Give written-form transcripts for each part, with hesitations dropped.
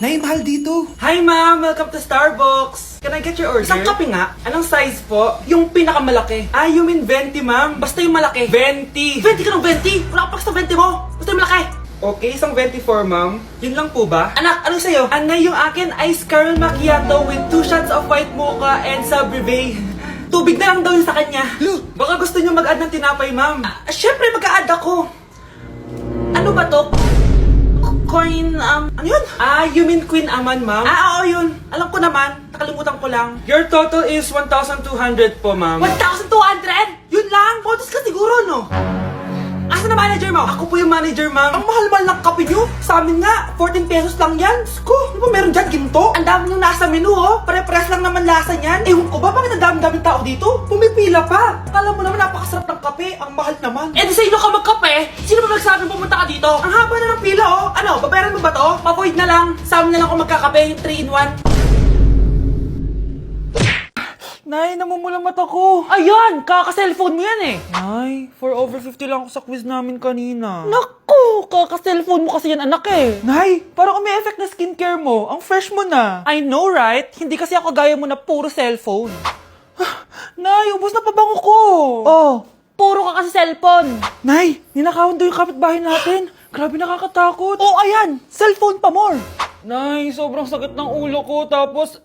Nay, mahal dito. Hi ma'am! Welcome to Starbucks! Can I get your order? Isang kape nga? Anong size po? Yung pinakamalaki. Ah, you mean 20 ma'am? Basta yung malaki. 20! 20 ka ng 20! Wala ka pa sa 20 mo! Basta yung malaki! Okay, isang 24 ma'am. Yun lang po ba? Anak, anong sa'yo? Anay, yung akin ice caramel macchiato with 2 shots of white mocha and Sabrivay. Tubig na lang daw yun sa kanya. Baka gusto nyo mag-add ng tinapay ma'am. Syempre mag-a-add ako. Ano ba to? Coin, ano yun? Ah, you mean Queen Aman, ma'am? Ah, oo, yun. Alam ko naman. Nakalimutan ko lang. Your total is 1,200 po, ma'am. 1,200? Yun lang? Bonus ka siguro, no? Asa na manager mo? Ako po yung manager, ma'am. Ang mahal-mahal ng kape nyo. Sa amin nga, 14 pesos lang yan. Sko, di ba meron dyan ginto? Ang dami nung nasa menu, oh. Pare-pares lang naman lasa niyan. Ewan ko ba, bakit ang dami-daming tao dito? Pumipila pa. Akala mo naman napakasarap ng kape. Ang mahal naman. Eh, di sa inyo ka magkape? Sino ba nagsabing pumunta ka dito? Ang haba na ng pila, oh. Ano, babayaran mo ba to? Papoid na lang. Sa amin na lang ako magkakape, 3-in-1. Nay, namumula mata ko. Ayan, kaka-cellphone mo yan eh. Nay, 4 over 50 lang ako sa quiz namin kanina. Naku, kaka-cellphone mo kasi yan anak eh. Nay, parang may effect na skincare mo. Ang fresh mo na. I know right? Hindi kasi ako gaya mo na puro cellphone. Nay, ubos na pabango ko. Oh, puro ka kasi cellphone. Nay, ninakawan daw yung kapitbahay natin. Grabe nakakatakot. Oh, ayan, cellphone pa more. Nay, sobrang sakit ng ulo ko tapos...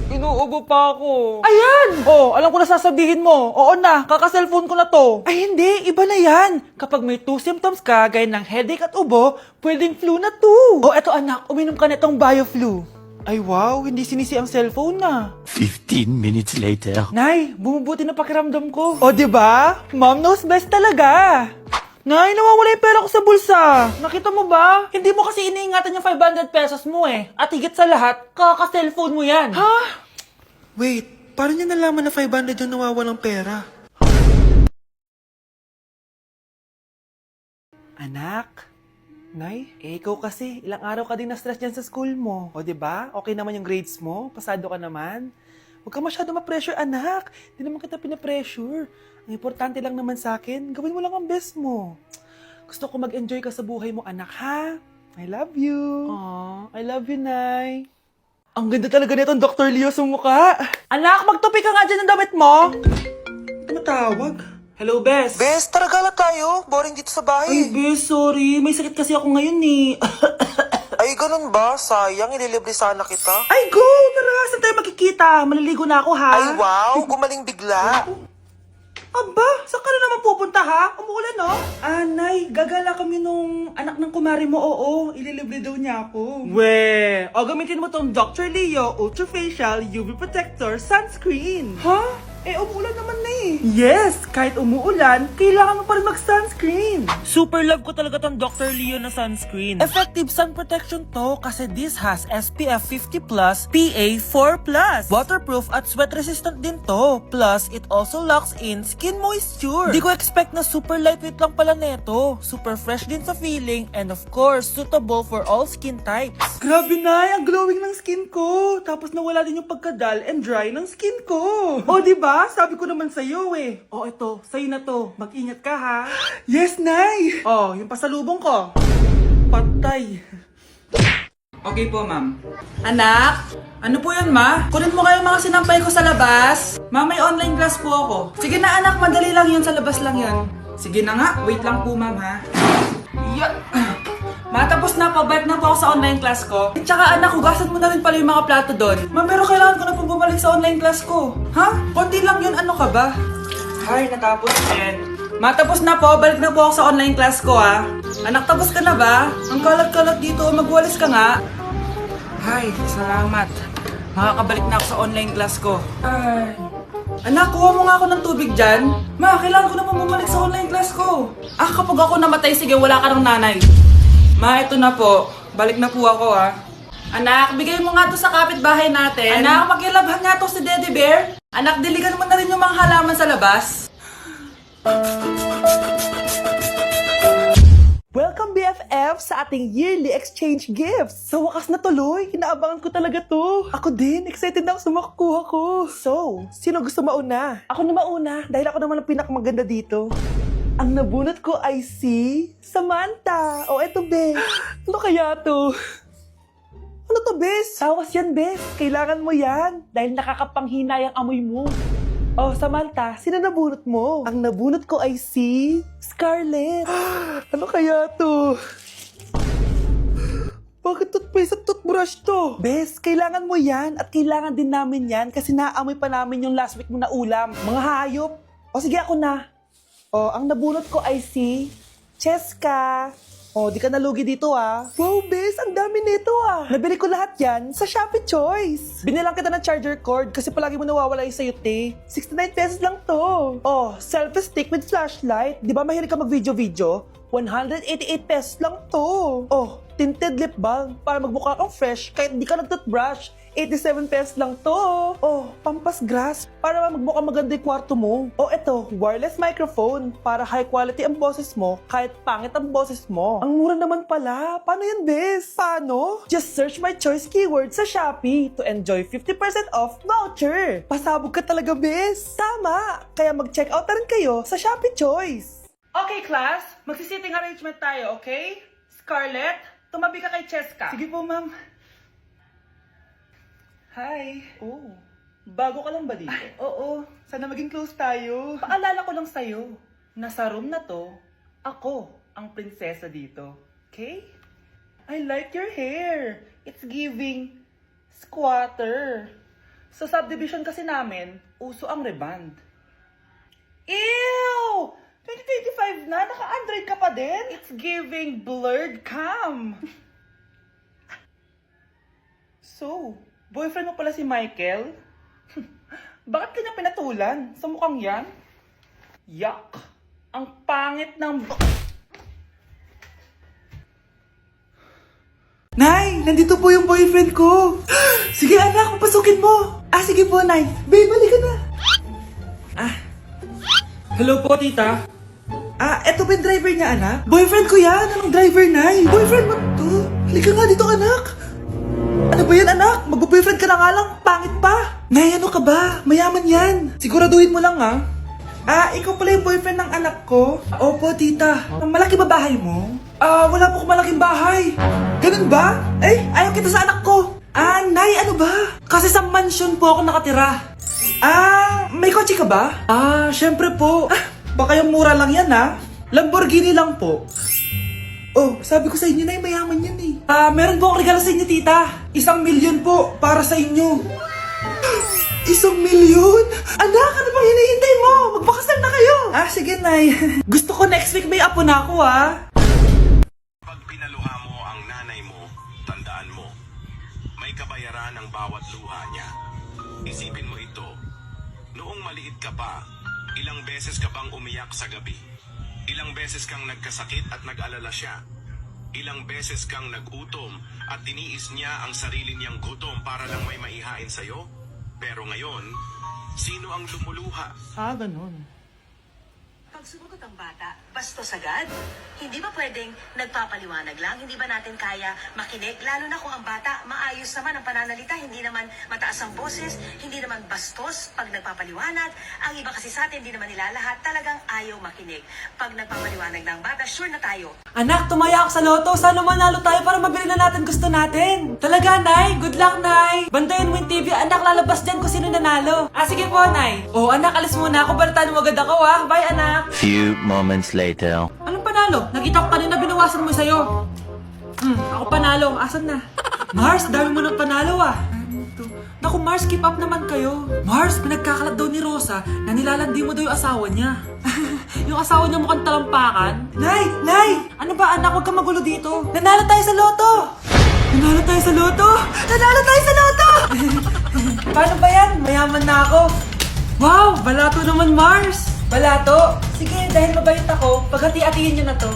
Inuubo pa ako. Ayan! Oh, alam ko na sasabihin mo. Oo na, kaka-cellphone ko na to. Ay hindi, iba na yan. Kapag may 2 symptoms ka, gaya ng headache at ubo, pwedeng flu na to. Oh, eto anak, uminom ka na itong BioFlu. Ay wow, hindi sinisi ang cellphone na. 15 minutes later. Nay, bumubuti na pakiramdam ko. O, diba? Mom knows best talaga. Nay, nawawala yung pera ko sa bulsa. Nakita mo ba? Hindi mo kasi iniingatan yung 500 pesos mo eh. At higit sa lahat, kaka-cellphone mo yan. Ha? Wait, paano niya nalaman na 500 yung nawawalang pera? Anak? Nay? Eh, ikaw kasi, ilang araw ka din na-stress dyan sa school mo. O, diba? Okay naman yung grades mo? Pasado ka naman? Huwag ka masyado ma-pressure, anak. Hindi naman kita pina-pressure. Ang importante lang naman sa akin, gawin mo lang ang best mo. Gusto ko mag-enjoy ka sa buhay mo, anak, ha? I love you. Aww, I love you, Nay. Ang ganda talaga nitong Dr. Leo sa mukha. Anak, magtupi ka nga dyan ng damit mo. Tumatawag. Hello, Bes. Bes, tara gala tayo. Boring dito sa bahay. Ay, Bes, sorry. May sakit kasi ako ngayon eh. Ay, ganun ba? Sayang, ililibre sana kita. Ay, go! Tara, saan tayo magkikita? Maliligo na ako, ha? Ay, wow! Gumaling bigla. Aba, saan ka na naman pupunta ha? Umuulan no? Nay, gagala kami nung anak ng kumari mo, oo. Ililibre daw niya ako. We, o gamitin mo tong Dr. Leo Ultra Facial UV Protector Sunscreen. Ha? Eh, umuulan naman na eh. Yes, kahit umuulan, kailangan mo pa rin mag-sunscreen. Super love ko talaga tong Dr. Leo na sunscreen. Effective sun protection to kasi this has SPF 50+, PA 4+. Waterproof at sweat resistant din to. Plus, it also locks in skin moisture. Di ko expect na super lightweight lang pala neto. Super fresh din sa feeling and of course, suitable for all skin types. Grabe na, ang glowing ng skin ko. Tapos nawala din yung pagkadal and dry ng skin ko. O, diba? Sabi ko naman sa'yo eh. O, ito, sa'yo na to. Mag-ingat ka ha. Yes, Nay! O, yung pasalubong ko. Patay. Okay po, ma'am. Anak, ano po yun, ma? Kunin mo kayo mga sinampay ko sa labas. Ma, may online class po ako. Sige na, anak, madali lang yun. Sa labas lang yun. Sige na nga, wait lang po, ma'am, ha? Matapos na po, balik na po ako sa online class ko. At saka anak, hugasan mo na rin pala yung mga plato doon. Ma, pero kailangan ko na po bumalik sa online class ko. Ha? Konti lang yun, ano ka ba? Ay, natapos din. Matapos na po, balik na po ako sa online class ko ha. Anak, tapos ka na ba? Ang kalat-kalat dito, magwalis ka nga. Ay, salamat. Makakabalik na ako sa online class ko. Ay. Anak, kuha mo nga ako ng tubig dyan. Ma, kailangan ko na po bumalik sa online class ko. Ah, kapag ako namatay, sige, wala ka ng nanay. Ma, ito na po. Balik na po ako ha. Anak, bigay mo nga to sa kapitbahay natin. Anak, makilabhan nga to si Daddy Bear. Anak, diligan mo na rin yung mga halaman sa labas. Welcome BFF sa ating yearly exchange gifts. Sa wakas na tuloy, inaabangan ko talaga to. Ako din, excited na ako sa makukuha ko. So, sino gusto mauna? Ako na mauna dahil ako naman ang pinakamaganda dito. Ang nabunot ko ay si Samantha. O eto be, ano kaya to? Bes? Tawas yan, Bes. Kailangan mo yan. Dahil nakakapanghinay ang amoy mo. Oh, Samantha, sino nabunot mo? Ang nabunot ko ay si Scarlett. Ano kaya to? Bakit toothpaste at toothbrush to? Bes, kailangan mo yan at kailangan din namin yan kasi naamoy pa namin yung last week mo na ulam. Mga hayop. O sige, ako na. O, ang nabunot ko ay si Cheska. O, di ka nalugi dito ah. Wow, Bes, ang dami nito ah. Nabili ko lahat yan sa Shopee Choice. Binilang kita ng charger cord kasi palagi mo nawawala yung sayo, te. 69 pesos lang to. Oh, selfie stick with flashlight. Di ba mahilig ka mag-video-video? 188 pesos lang to. Oh, tinted lip balm para magmukha kang fresh kahit di ka nag-toothbrush. 87 pesos lang to. Oh, pampas grass para magmukha maganda yung kwarto mo. Oh, eto, wireless microphone para high quality ang boses mo kahit pangit ang boses mo. Ang mura naman pala. Paano yan, Bes? Paano? Just search my choice keyword sa Shopee to enjoy 50% off voucher. Pasabog ka talaga, Bes. Tama. Kaya mag-check out na rin kayo sa Shopee Choice. Okay, class. Magsisitting arrangement tayo, okay? Scarlett, tumabi ka kay Cheska. Sige po, ma'am. Hi. Oh, bago ka lang ba dito? Oo, sana maging close tayo. Paalala ko lang sa'yo, nasa room na to, ako ang prinsesa dito. Okay? I like your hair. It's giving squatter. Sa subdivision kasi namin, uso ang reband. Ew! 2025 na, naka-Android ka pa din? It's giving blurred cam. So, boyfriend mo pala si Michael? Bakit kanya pinatulan? Sa mukhang yan? Yuck! Ang pangit ng... Nay! Nandito po yung boyfriend ko! Sige anak, papasukin mo! Ah, sige po, Nay. Babe, balik ka na! Ah. Hello po, tita. Ah, eto ba yung driver niya, anak? Boyfriend ko yan! Anong driver, Nay? Boyfriend mo to? Halika nga dito, anak! Ano ba yan, anak? Mag-boyfriend ka na nga lang, pangit pa! Nay, ano ka ba? Mayaman yan! Siguraduhin mo lang, ha? Ah, ikaw pala yung boyfriend ng anak ko? Opo, tita. Malaki ba bahay mo? Ah, wala po akong malaking bahay. Ganun ba? Eh, ayaw kita sa anak ko. Ah, Nay, ano ba? Kasi sa mansion po ako nakatira. Ah, may kotse ka ba? Ah, syempre po. Ah, baka yung mura lang yan, ha? Lamborghini lang po. Oh, sabi ko sa inyo na mayaman yan eh. Ah, meron po akong regalo sa inyo, tita. 1 milyon po para sa inyo. 1 milyon? Anak, ano bang hinihintay mo? Magpakasal na kayo. Ah, sige, Nay. Gusto ko next week may apo na ako, ha? Pag pinaluha mo ang nanay mo, tandaan mo, may kabayaran ang bawat luha niya. Isipin mo ito, noong maliit ka pa, ilang beses ka bang umiyak sa gabi? Ilang beses kang nagkasakit at nag-alala siya? Ilang beses kang nagutom at tiniis niya ang sarili niyang gutom para lang may maihain sa'yo? Pero ngayon, sino ang lumuluha? Ah, ganun. Pag sumagot ang bata, bastos agad. Hindi ba pwedeng nagpapaliwanag lang? Hindi ba natin kaya makinig? Lalo na kung ang bata maayos naman ang pananalita, hindi naman mataas ang boses, hindi naman bastos pag nagpapaliwanag. Ang iba kasi sa atin, hindi naman nila lahat talagang ayaw makinig. Pag nagpapaliwanag ng bata, sure na tayo. Anak, tumaya ako sa loto. Sana manalo tayo para mabili na natin gusto natin. Talaga, Nay? Good luck, Nay. Bantayan mo yung TV. Anak, lalabas dyan kung sino nanalo. Ah, sige po, Nay. Oh, anak, alis muna ako. Balitaan mo agad ako, ha? Bye, anak. Few moments later. Anong panalo? Nakita ko kanina binawasan mo sa'yo. Ako panalo. Asan na? Mars, dami mo ng panalo, ah. Naku, Mars, keep up naman kayo. Mars, pinagkakalat daw ni Rosa na nilalandi mo daw yung asawa niya. Yung asawa niya mukhang talampakan. Nay! Nay! Ano ba, anak? Huwag ka magulo dito. Nanalo tayo sa loto! Nanalo tayo sa loto! Nanalo tayo sa loto! Paano ba yan? Mayaman na ako. Wow! Balato naman, Mars! Balato? Sige, dahil mabait ako, paghati-hatiin niyo na to.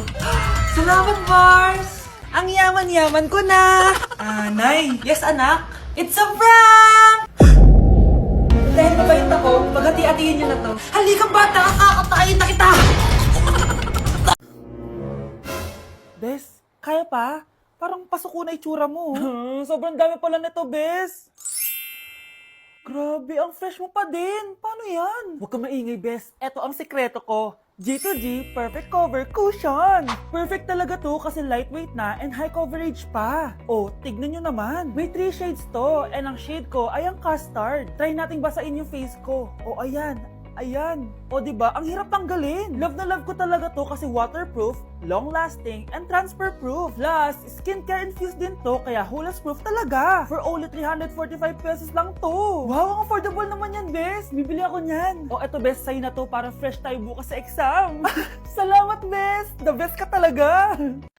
Salamat, Mars! Ang yaman-yaman ko na! Ah, Nay! Yes, anak? It's a prank! Dahil mabait ako, paghati-hatiin niyo na to. Halikang bata, kakatayin na kita! Bes, kaya pa? Parang pasuko na itsura mo. Sobrang dami pala nito, Bes. Grabe, ang fresh mo pa din. Paano yan? Huwag ka maingay, Bes. Eto ang sikreto ko. G2G Perfect Cover Cushion! Perfect talaga to kasi lightweight na and high coverage pa. Oh, tignan nyo naman. May 3 shades to and ang shade ko ay ang custard. Try nating basain yung face ko. Oh, ayan. Ayan. O diba, ang hirap tanggalin. Love na love ko talaga to kasi waterproof, long-lasting, and transfer-proof. Plus, skincare infused din to kaya hulas-proof talaga. For only 345 pesos lang to. Wow, ang affordable naman yan, Bes. Bibili ako niyan. O eto, Bes, sa'yo na to para fresh tayo bukas sa exam. Salamat, Bes. The best ka talaga.